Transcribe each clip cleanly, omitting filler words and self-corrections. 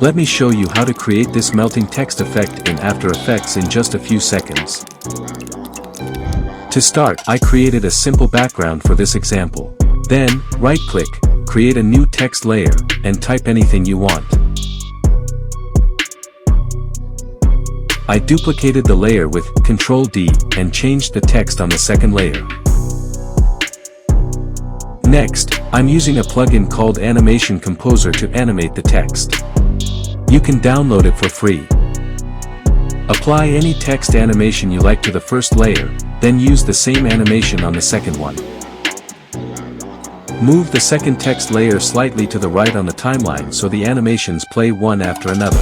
Let me show you how to create this melting text effect in After Effects in just a few seconds. To start, I created a simple background for this example. Then, right-click, create a new text layer, and type anything you want. I duplicated the layer with Ctrl-D and changed the text on the second layer. Next, I'm using a plugin called Animation Composer to animate the text. You can download it for free. Apply any text animation you like to the first layer, then use the same animation on the second one. Move the second text layer slightly to the right on the timeline so the animations play one after another.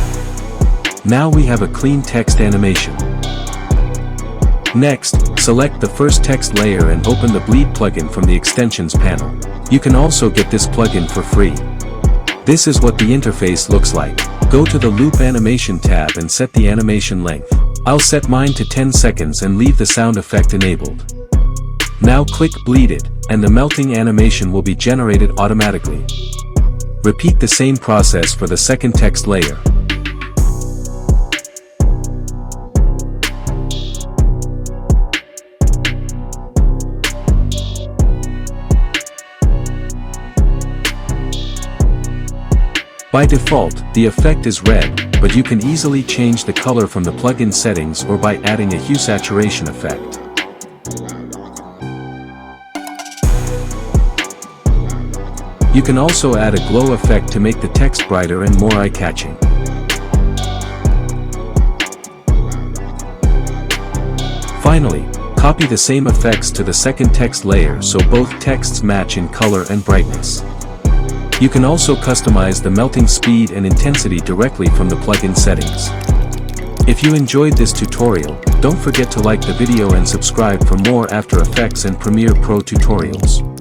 Now we have a clean text animation. Next, select the first text layer and open the Bleed plugin from the Extensions panel. You can also get this plugin for free. This is what the interface looks like. Go to the Loop Animation tab and set the animation length. I'll set mine to 10 seconds and leave the sound effect enabled. Now click Bleed It, and the melting animation will be generated automatically. Repeat the same process for the second text layer. By default, the effect is red, but you can easily change the color from the plugin settings or by adding a hue saturation effect. You can also add a glow effect to make the text brighter and more eye-catching. Finally, copy the same effects to the second text layer so both texts match in color and brightness. You can also customize the melting speed and intensity directly from the plugin settings. If you enjoyed this tutorial, don't forget to like the video and subscribe for more After Effects and Premiere Pro tutorials.